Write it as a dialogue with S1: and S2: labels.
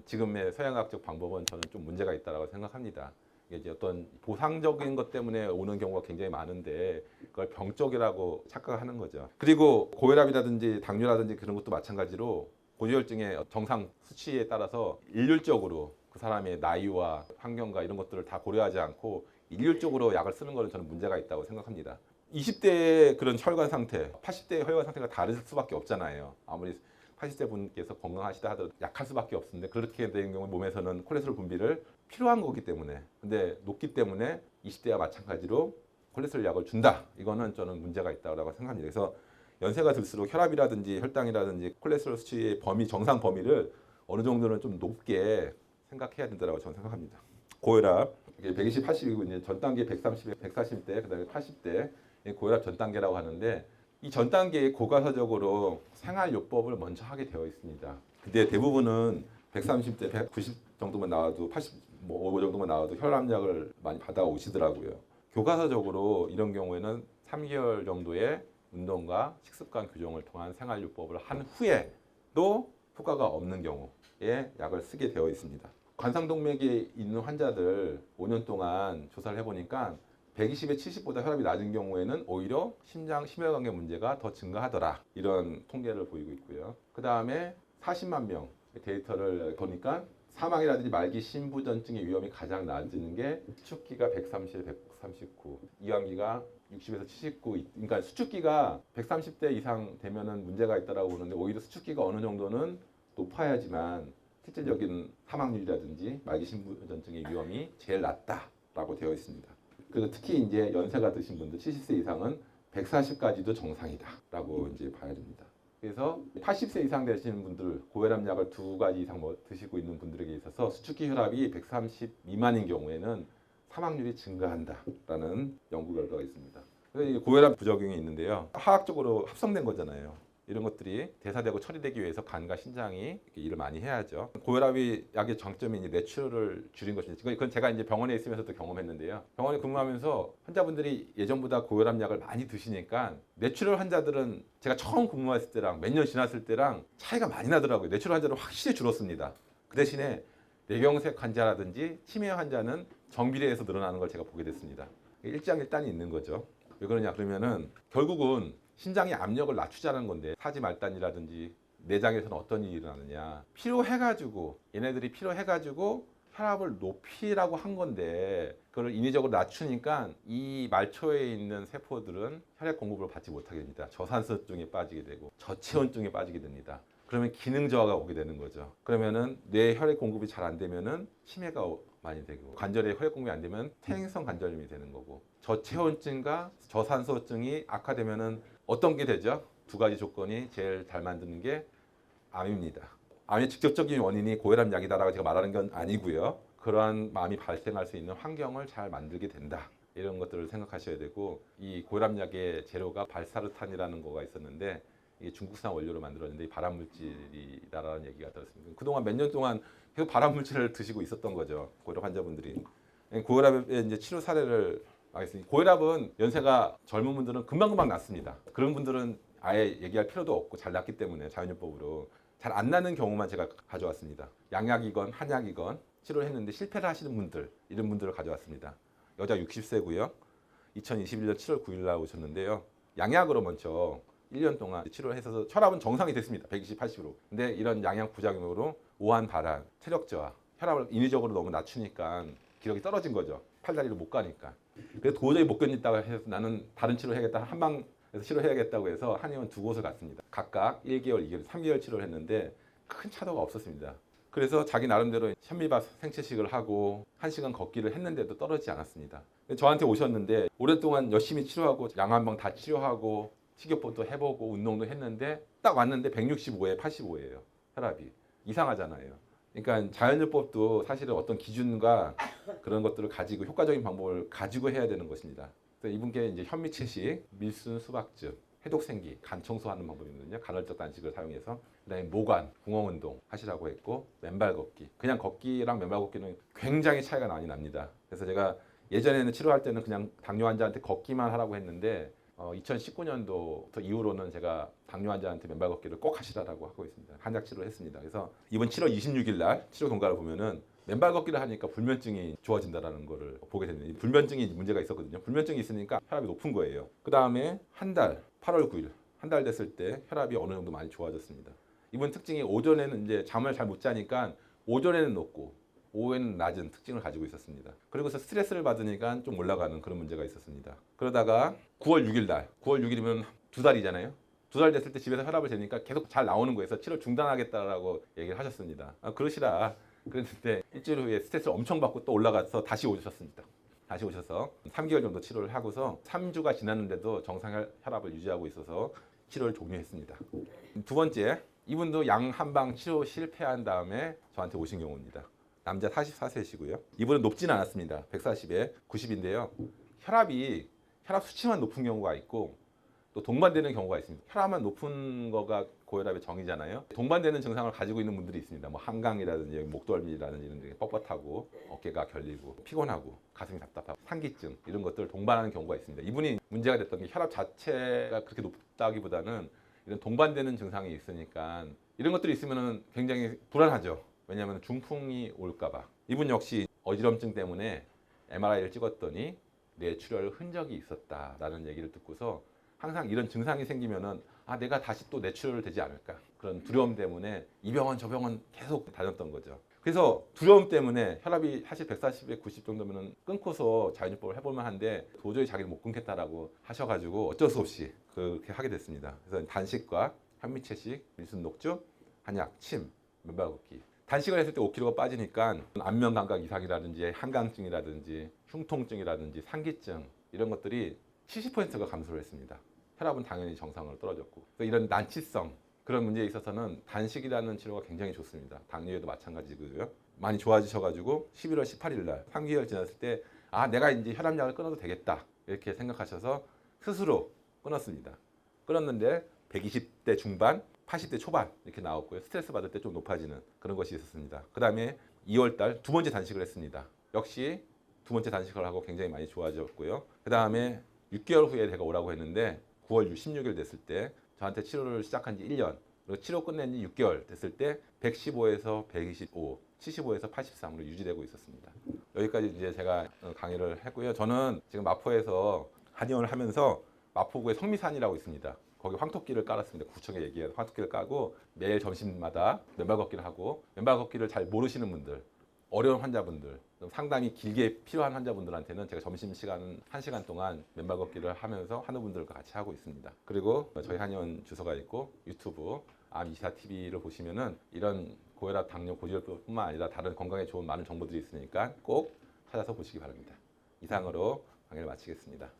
S1: 지금의 서양학적 방법은 저는 좀 문제가 있다고 생각합니다. 이게 이제 어떤 보상적인 것 때문에 오는 경우가 굉장히 많은데 그걸 병적이라고 착각하는 거죠. 그리고 고혈압이라든지 당뇨라든지 그런 것도 마찬가지로 고지혈증의 정상 수치에 따라서 일률적으로 그 사람의 나이와 환경과 이런 것들을 다 고려하지 않고 일률적으로 약을 쓰는 것은 저는 문제가 있다고 생각합니다. 20대의 그런 혈관 상태, 80대의 혈관 상태가 다를 수밖에 없잖아요. 아무리 80대 분께서 건강하시다 하더라도 약할 수밖에 없는데 그렇게 된 경우 몸에서는 콜레스테롤 분비를 필요한 거기 때문에 근데 높기 때문에 20대와 마찬가지로 콜레스테롤 약을 준다. 이거는 저는 문제가 있다고 생각합니다. 그래서 연세가 들수록 혈압이라든지 혈당이라든지 콜레스테롤 수치의 범위 정상 범위를 어느 정도는 좀 높게 생각해야 된다고 저는 생각합니다. 고혈압 120, 80이고 이제 전 단계 130, 140대 그다음에 80대 고혈압 전 단계라고 하는데 이 전 단계에 교과서적으로 생활요법을 먼저 하게 되어 있습니다. 근데 대부분은 130대, 190 정도만 나와도 80, 뭐 5 정도만 나와도 혈압약을 많이 받아오시더라고요. 교과서적으로 이런 경우에는 3개월 정도의 운동과 식습관 교정을 통한 생활요법을 한 후에도 효과가 없는 경우에 약을 쓰게 되어 있습니다. 관상동맥에 있는 환자들 5년 동안 조사를 해보니까 120에 70보다 혈압이 낮은 경우에는 오히려 심장 심혈관계 문제가 더 증가하더라. 이런 통계를 보이고 있고요. 그 다음에 40만 명 데이터를 보니까 사망이라든지 말기 심부전증의 위험이 가장 낮은 게 수축기가 130, 139, 이완기가 60에서 79. 그러니까 수축기가 130대 이상 되면은 문제가 있다라고 보는데 오히려 수축기가 어느 정도는 높아야지만 실질적인 사망률이라든지 말기 심부전증의 위험이 제일 낮다라고 되어 있습니다. 그리고 특히 이제 연세가 드신 분들 70세 이상은 140까지도 정상이다라고 이제 봐야 됩니다. 그래서 80세 이상 되시는 분들 고혈압 약을 2가지 이상 드시고 있는 분들에게 있어서 수축기 혈압이 130 미만인 경우에는 사망률이 증가한다라는 연구 결과가 있습니다. 고혈압 부작용이 있는데요. 화학적으로 합성된 거잖아요. 이런 것들이 대사되고 처리되기 위해서 간과 신장이 일을 많이 해야죠. 고혈압이 약의 장점이 이제 뇌출혈을 줄인 것인지 그건 제가 이제 병원에 있으면서도 경험했는데요. 병원에 근무하면서 환자분들이 예전보다 고혈압 약을 많이 드시니까 뇌출혈 환자들은 제가 처음 근무했을 때랑 몇 년 지났을 때랑 차이가 많이 나더라고요. 뇌출혈 환자는 확실히 줄었습니다. 그 대신에 뇌경색 환자라든지 치매 환자는 정비례해서 늘어나는 걸 제가 보게 됐습니다. 일장일단이 있는 거죠. 왜 그러냐 그러면은 결국은 심장의 압력을 낮추자는 건데 사지 말단이라든지 내장에서는 어떤 일이 일어나느냐 필요해가지고 얘네들이 필요해가지고 혈압을 높이라고 한 건데 그걸 인위적으로 낮추니까 이 말초에 있는 세포들은 혈액 공급을 받지 못하게 됩니다. 저산소증에 빠지게 되고 저체온증에 빠지게 됩니다. 그러면 기능 저하가 오게 되는 거죠. 그러면은 뇌 혈액 공급이 잘 안 되면은 치매가 많이 되고 관절에 혈액 공급이 안 되면 퇴행성 관절염이 되는 거고 저체온증과 저산소증이 악화되면은 어떤 게 되죠? 2가지 조건이 제일 잘 만드는 게 암입니다. 암의 직접적인 원인이 고혈압 약이다라고 제가 말하는 건 아니고요. 그러한 암이 발생할 수 있는 환경을 잘 만들게 된다. 이런 것들을 생각하셔야 되고 이 고혈압 약의 재료가 발사르탄이라는 거가 있었는데 이게 중국산 원료로 만들었는데 발암물질이다라는 얘기가 들었습니다. 그동안 몇 년 동안 계속 발암물질을 드시고 있었던 거죠. 고혈압 환자분들이. 고혈압의 이제 치료 사례를 알겠습니다. 고혈압은 연세가 젊은 분들은 금방금방 낫습니다. 그런 분들은 아예 얘기할 필요도 없고 잘 낫기 때문에 자연요법으로 잘 안 나는 경우만 제가 가져왔습니다. 양약이건 한약이건 치료를 했는데 실패를 하시는 분들 이런 분들을 가져왔습니다. 여자 60세고요. 2021년 7월 9일 날 오셨는데요. 양약으로 먼저 1년 동안 치료를 해서 혈압은 정상이 됐습니다. 120, 80으로. 근데 이런 양약 부작용으로 오한 발한, 체력 저하, 혈압을 인위적으로 너무 낮추니까 기력이 떨어진 거죠. 팔다리로 못 가니까. 그래서 도저히 못 견딘다고 해서 나는 다른 치료 해야겠다. 한방에서 치료해야겠다고 해서 한의원 2곳을 갔습니다. 각각 1개월, 2개월, 3개월 치료를 했는데 큰 차도가 없었습니다. 그래서 자기 나름대로 현미밥 생채식을 하고 1시간 걷기를 했는데도 떨어지지 않았습니다. 저한테 오셨는데 오랫동안 열심히 치료하고 양 한 방 다 치료하고 식이요법도 해보고 운동도 했는데 딱 왔는데 165에 85예요. 혈압이. 이상하잖아요. 그러니까 자연요법도 사실은 어떤 기준과 그런 것들을 가지고 효과적인 방법을 가지고 해야 되는 것입니다. 그래서 이분께 이제 현미채식, 밀순 수박즙, 해독생기, 간 청소하는 방법이거든요. 간헐적 단식을 사용해서 그다음에 모관, 궁엉운동 하시라고 했고 맨발 걷기. 그냥 걷기랑 맨발 걷기는 굉장히 차이가 많이 납니다. 그래서 제가 예전에는 치료할 때는 그냥 당뇨 환자한테 걷기만 하라고 했는데 2019년도부터 이후로는 제가 당뇨 환자한테 맨발 걷기를 꼭 하시라고 하고 있습니다. 한약 치료를 했습니다. 그래서 이번 7월 26일 날 치료 경과를 보면은 맨발 걷기를 하니까 불면증이 좋아진다라는 거를 보게 됐는데, 이 불면증이 문제가 있었거든요. 불면증이 있으니까 혈압이 높은 거예요. 그 다음에 한 달, 8월 9일 한 달 됐을 때 혈압이 어느 정도 많이 좋아졌습니다. 이번 특징이 오전에는 이제 잠을 잘 못 자니까 오전에는 높고 오후에는 낮은 특징을 가지고 있었습니다. 그리고서 스트레스를 받으니까 좀 올라가는 그런 문제가 있었습니다. 그러다가 9월 6일 날, 9월 6일이면 두 달이잖아요. 두 달 됐을 때 집에서 혈압을 재니까 계속 잘 나오는 거에서 치료 중단하겠다라고 얘기를 하셨습니다. 그러시라. 그랬는데 일주일 후에 스트레스를 엄청 받고 또 올라가서 다시 오셨습니다. 다시 오셔서 3개월 정도 치료를 하고서 3주가 지났는데도 정상 혈압을 유지하고 있어서 치료를 종료했습니다. 두 번째, 이분도 양 한방 치료 실패한 다음에 저한테 오신 경우입니다. 남자 44세시고요. 이분은 높지는 않았습니다. 140에 90인데요. 혈압 수치만 높은 경우가 있고 또 동반되는 경우가 있습니다. 혈압만 높은 거가 고혈압의 정의잖아요. 동반되는 증상을 가지고 있는 분들이 있습니다. 뭐 한강이라든지 목덜미라든지 이런 데 뻣뻣하고 어깨가 결리고 피곤하고 가슴이 답답하고 상기증 이런 것들을 동반하는 경우가 있습니다. 이분이 문제가 됐던 게 혈압 자체가 그렇게 높다기보다는 이런 동반되는 증상이 있으니까 이런 것들이 있으면 굉장히 불안하죠. 왜냐하면 중풍이 올까봐. 이분 역시 어지럼증 때문에 MRI를 찍었더니 뇌출혈 흔적이 있었다라는 얘기를 듣고서 항상 이런 증상이 생기면은 내가 다시 또 뇌출혈 되지 않을까, 그런 두려움 때문에 이 병원 저 병원 계속 다녔던 거죠. 그래서 두려움 때문에 혈압이 사실 140에 90 정도면은 끊고서 자연요법을 해볼 만한데 도저히 자기는 못 끊겠다라고 하셔가지고 어쩔 수 없이 그렇게 하게 됐습니다. 그래서 단식과 현미채식, 밀순녹주, 한약, 침, 맨발 걷기. 단식을 했을 때 5kg가 빠지니까 안면 감각 이상이라든지 한강증이라든지 흉통증이라든지 상기증 이런 것들이 70%가 감소를 했습니다. 혈압은 당연히 정상으로 떨어졌고, 이런 난치성 그런 문제에 있어서는 단식이라는 치료가 굉장히 좋습니다. 당뇨에도 마찬가지고요. 많이 좋아지셔가지고 11월 18일 날 3개월 지났을 때 내가 이제 혈압약을 끊어도 되겠다 이렇게 생각하셔서 스스로 끊었습니다. 끊었는데 120대 중반, 80대 초반 이렇게 나왔고요. 스트레스 받을 때 좀 높아지는 그런 것이 있었습니다. 그 다음에 2월 달 두 번째 단식을 했습니다. 역시 두 번째 단식을 하고 굉장히 많이 좋아졌고요. 그 다음에 6개월 후에 제가 오라고 했는데 9월 16일 됐을 때 저한테 치료를 시작한 지 1년, 그리고 치료 끝낸 지 6개월 됐을 때 115에서 125, 75에서 83으로 유지되고 있었습니다. 여기까지 이제 제가 강의를 했고요. 저는 지금 마포에서 한의원을 하면서 마포구에 성미산이라고 있습니다. 거기 황토끼를 깔았습니다. 구청에 얘기해서 황토끼를 까고 매일 점심마다 맨발 걷기를 하고, 맨발 걷기를 잘 모르시는 분들, 어려운 환자분들, 상담이 길게 필요한 환자분들한테는 제가 점심시간 1시간 동안 맨발 걷기를 하면서 한의분들과 같이 하고 있습니다. 그리고 저희 한의원 주소가 있고 유튜브 암24TV를 보시면은 이런 고혈압, 당뇨, 고지혈증뿐만 아니라 다른 건강에 좋은 많은 정보들이 있으니까 꼭 찾아서 보시기 바랍니다. 이상으로 강의를 마치겠습니다.